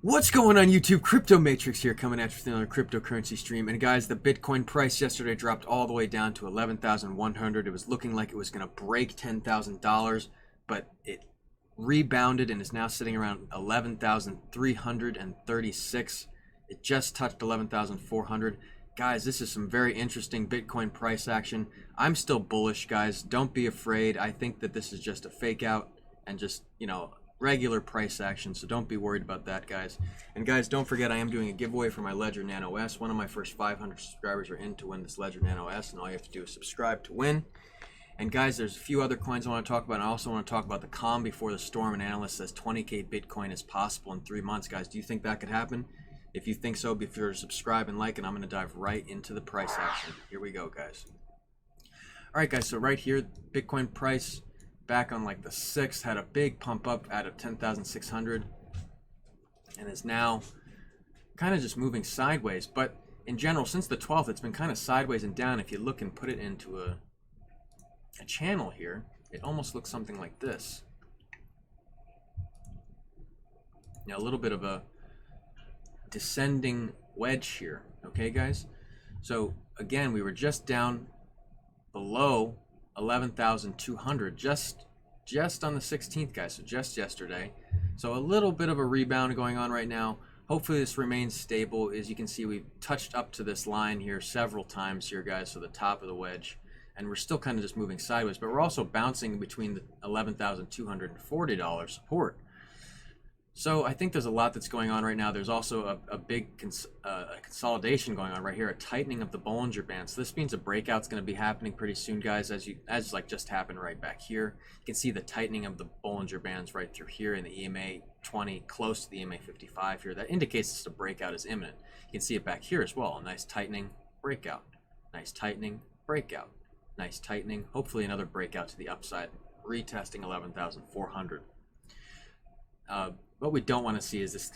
What's going on YouTube? Crypto Matrix here, coming at you with another cryptocurrency stream. And guys, the Bitcoin price yesterday dropped all the way down to 11,100. It was looking like it was going to break $10,000, but it rebounded and is now sitting around 11,336. It just touched 11,400. Guys, this is some very interesting Bitcoin price action. I'm still bullish, guys. Don't be afraid. I think that this is just a fake out and just, regular price action, so don't be worried about that, guys. And guys, don't forget, I am doing a giveaway for my Ledger Nano S. One of my first 500 subscribers are in to win this Ledger Nano S, and all you have to do is subscribe to win. And guys, there's a few other coins I want to talk about, and I also want to talk about the calm before the storm. An analyst says 20k Bitcoin is possible in 3 months. Guys, do you think that could happen? If you think so, be sure to subscribe and like, and I'm going to dive right into the price action. Here we go, guys. All right, guys, so right here, Bitcoin price back on like the 6th had a big pump up out of 10,600 and is now kind of just moving sideways. But in general, since the 12th, it's been kind of sideways and down. If you look and put it into a channel here, it almost looks something like this. Now a little bit of a descending wedge here. Okay, guys, so again, we were just down below 11,200 just on the 16th, guys, so just yesterday. So a little bit of a rebound going on right now. Hopefully this remains stable. As you can see, we've touched up to this line here several times here, guys, so the top of the wedge, and we're still kind of just moving sideways, but we're also bouncing between the $11,240 support. So I think there's a lot that's going on right now. There's also a big consolidation going on right here, a tightening of the Bollinger Band. So this means a breakout's going to be happening pretty soon, guys, as like just happened right back here. You can see the tightening of the Bollinger Bands right through here in the EMA 20, close to the EMA 55 here. That indicates that the breakout is imminent. You can see it back here as well. A nice tightening, breakout, nice tightening, breakout, nice tightening. Hopefully another breakout to the upside, retesting 11,400. What we don't want to see is this,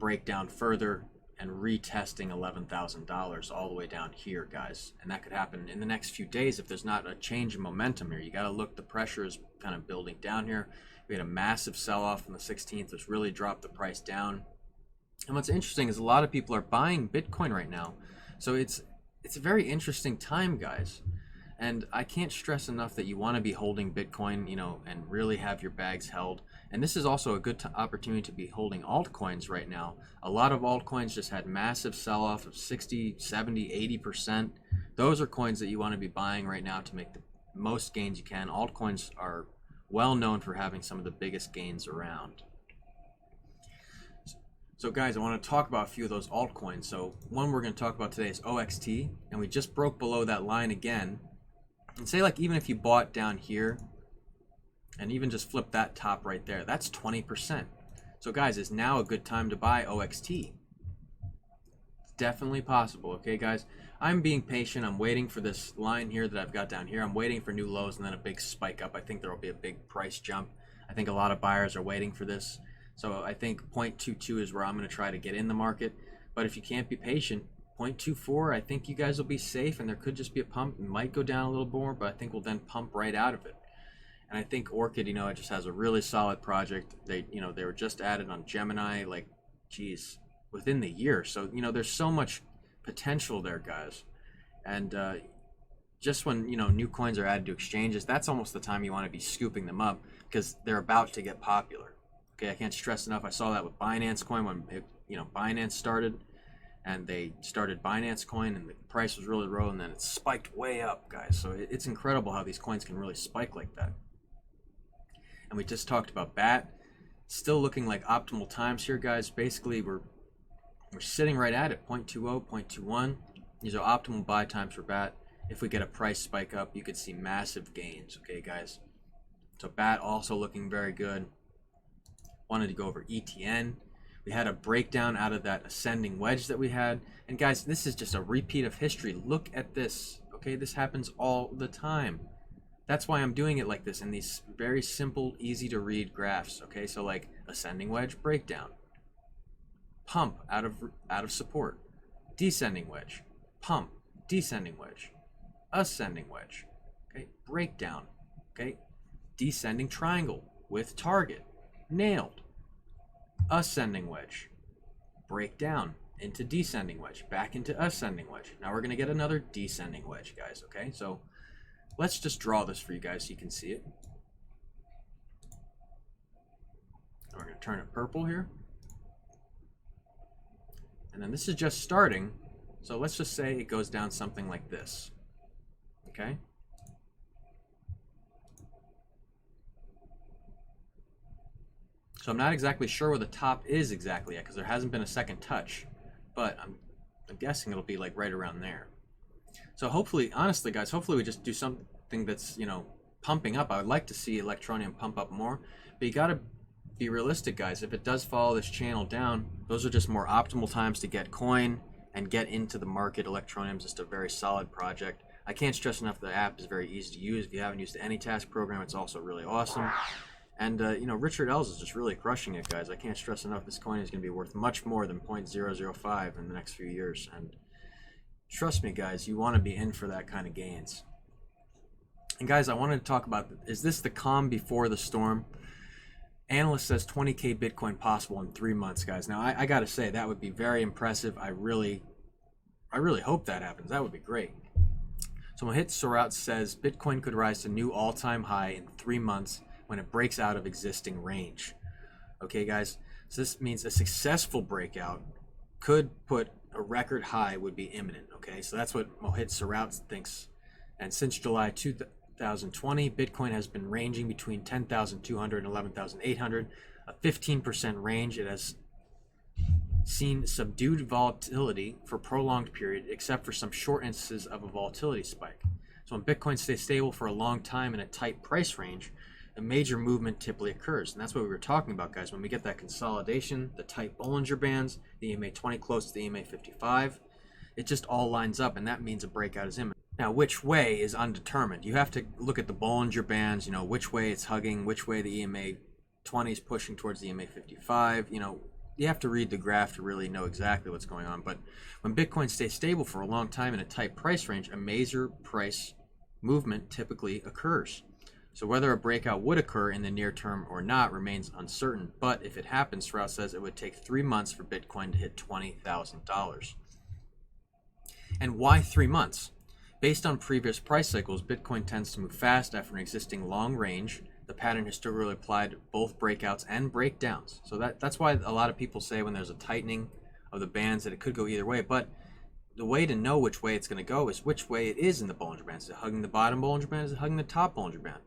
break down further and retesting $11,000 all the way down here, guys. And that could happen in the next few days if there's not a change in momentum here. You got to look, the pressure is kind of building down here. We had a massive sell-off on the 16th, which really dropped the price down. And what's interesting is a lot of people are buying Bitcoin right now. So it's a very interesting time, guys. And I can't stress enough that you want to be holding Bitcoin, and really have your bags held. And this is also a good opportunity to be holding altcoins right now. A lot of altcoins just had massive sell-off of 60, 70, 80%. Those are coins that you want to be buying right now to make the most gains you can. Altcoins are well known for having some of the biggest gains around. So guys, I want to talk about a few of those altcoins. So one we're going to talk about today is OXT, and we just broke below that line again. And say, like, even if you bought down here and even just flip that top right there, that's 20%. So guys, it's now a good time to buy OXT. It's definitely possible. Okay, guys, I'm being patient. I'm waiting for this line here that I've got down here. I'm waiting for new lows and then a big spike up. I think there will be a big price jump. I think a lot of buyers are waiting for this. So I think 0.22 is where I'm going to try to get in the market. But if you can't be patient, 0.24, I think you guys will be safe, and there could just be a pump. It might go down a little more, but I think we'll then pump right out of it. And I think Orchid, it just has a really solid project. They were just added on Gemini, like, geez, within the year. So, there's so much potential there, guys. And just when, new coins are added to exchanges, that's almost the time you want to be scooping them up because they're about to get popular. Okay, I can't stress enough. I saw that with Binance Coin when, Binance started. And they started Binance Coin, and the price was really low, and then it spiked way up, guys. So it's incredible how these coins can really spike like that. And we just talked about BAT. Still looking like optimal times here, guys. Basically, we're sitting right at it, 0.20, 0.21. These are optimal buy times for BAT. If we get a price spike up, you could see massive gains, okay, guys? So BAT also looking very good. Wanted to go over ETN. We had a breakdown out of that ascending wedge that we had. And guys, this is just a repeat of history. Look at this, okay? This happens all the time. That's why I'm doing it like this in these very simple, easy to read graphs, okay? So like ascending wedge, breakdown. Pump out of support. Descending wedge, pump, descending wedge. Ascending wedge, okay? Breakdown, okay? Descending triangle with target, nailed. Ascending wedge, break down into descending wedge, back into ascending wedge. Now we're going to get another descending wedge, guys, okay? So let's just draw this for you guys so you can see it. We're going to turn it purple here. And then this is just starting, so let's just say it goes down something like this, okay? So I'm not exactly sure where the top is exactly yet because there hasn't been a second touch, but I'm guessing it'll be like right around there. So hopefully, honestly guys, hopefully we just do something that's, you know, pumping up. I would like to see Electroneum pump up more, but you gotta be realistic, guys. If it does follow this channel down, those are just more optimal times to get coin and get into the market. Electroneum is just a very solid project. I can't stress enough the app is very easy to use. If you haven't used the AnyTask program, it's also really awesome. And you know, Richard Els is just really crushing it, guys. I can't stress enough this coin is going to be worth much more than 0.005 in the next few years. And trust me, guys, you want to be in for that kind of gains. And guys, I wanted to talk about, is this the calm before the storm? Analyst says 20K Bitcoin possible in 3 months, guys. Now, I got to say, that would be very impressive. I really hope that happens. That would be great. So Mohit Sorat says Bitcoin could rise to new all-time high in 3 months when it breaks out of existing range. Okay, guys, so this means a successful breakout could put a record high would be imminent. Okay, so that's what Mohit Sorat thinks. And since July 2020, Bitcoin has been ranging between 10,200 and 11,800, a 15% range. It has seen subdued volatility for a prolonged period, except for some short instances of a volatility spike. So when Bitcoin stays stable for a long time in a tight price range, a major movement typically occurs. And that's what we were talking about, guys. When we get that consolidation, the tight Bollinger Bands, the EMA 20 close to the EMA 55, it just all lines up, and that means a breakout is imminent. Now, which way is undetermined. You have to look at the Bollinger Bands, you know, which way it's hugging, which way the EMA 20 is pushing towards the EMA 55. You know, you have to read the graph to really know exactly what's going on. But when Bitcoin stays stable for a long time in a tight price range, a major price movement typically occurs. So whether a breakout would occur in the near term or not remains uncertain. But if it happens, Strauss says it would take 3 months for Bitcoin to hit $20,000. And why 3 months? Based on previous price cycles, Bitcoin tends to move fast after an existing long range. The pattern historically applied both breakouts and breakdowns. So that's why a lot of people say when there's a tightening of the bands that it could go either way. But the way to know which way it's going to go is which way it is in the Bollinger Band. Is it hugging the bottom Bollinger Band? Is it hugging the top Bollinger Band?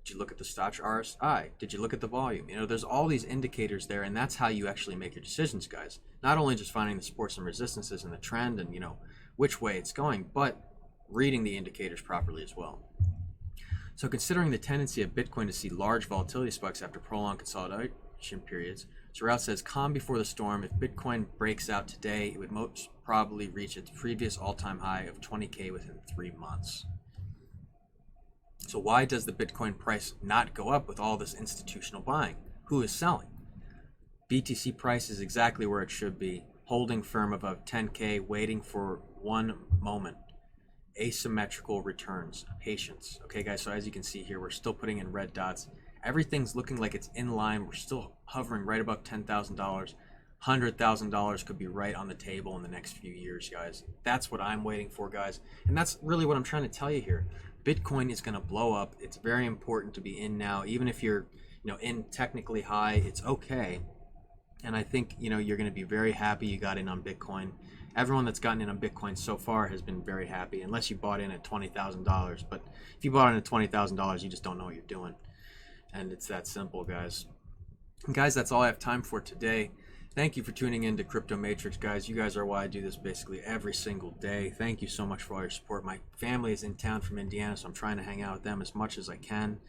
Did you look at the Stoch RSI? Did you look at the volume? You know, there's all these indicators there, and that's how you actually make your decisions, guys. Not only just finding the supports and resistances and the trend and, you know, which way it's going, but reading the indicators properly as well. So considering the tendency of Bitcoin to see large volatility spikes after prolonged consolidation periods, Surratt says, calm before the storm. If Bitcoin breaks out today, it would most probably reach its previous all-time high of 20K within 3 months. So why does the Bitcoin price not go up with all this institutional buying? Who is selling? BTC price is exactly where it should be, holding firm above 10K, waiting for one moment. Asymmetrical returns, patience. Okay, guys, so as you can see here, we're still putting in red dots. Everything's looking like it's in line. We're still hovering right above $10,000. $100,000 could be right on the table in the next few years, guys. That's what I'm waiting for, guys. And that's really what I'm trying to tell you here. Bitcoin is going to blow up. It's very important to be in now. Even if you're, you know, in technically high, it's okay. And I think, you know, you're going to be very happy you got in on Bitcoin. Everyone that's gotten in on Bitcoin so far has been very happy, unless you bought in at $20,000. But if you bought in at $20,000, you just don't know what you're doing. And it's that simple, guys. And guys, that's all I have time for today. Thank you for tuning in to Crypto Matrix, guys. You guys are why I do this basically every single day. Thank you so much for all your support. My family is in town from Indiana, so I'm trying to hang out with them as much as I can.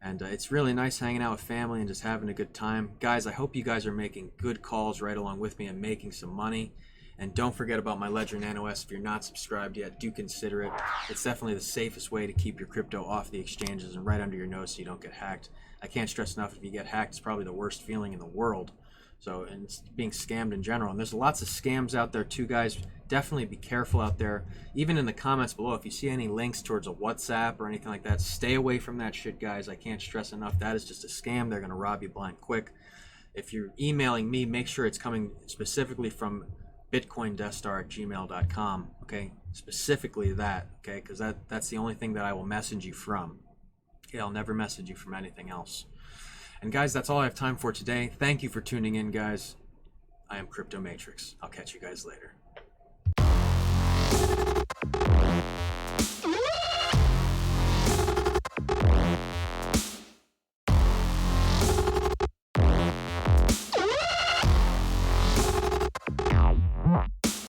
And it's really nice hanging out with family and just having a good time. Guys, I hope you guys are making good calls right along with me and making some money. And don't forget about my Ledger Nano S. If you're not subscribed yet, do consider it. It's definitely the safest way to keep your crypto off the exchanges and right under your nose so you don't get hacked. I can't stress enough, if you get hacked, it's probably the worst feeling in the world. So, and it's being scammed in general. And there's lots of scams out there too, guys. Definitely be careful out there. Even in the comments below, if you see any links towards a WhatsApp or anything like that, stay away from that shit, guys. I can't stress enough. That is just a scam. They're going to rob you blind quick. If you're emailing me, make sure it's coming specifically from bitcoindeathstar@gmail.com. Okay, specifically that. Okay, because that's the only thing that I will message you from. Okay, I'll never message you from anything else. And guys, that's all I have time for today. Thank you for tuning in, guys. I am Crypto Matrix. I'll catch you guys later.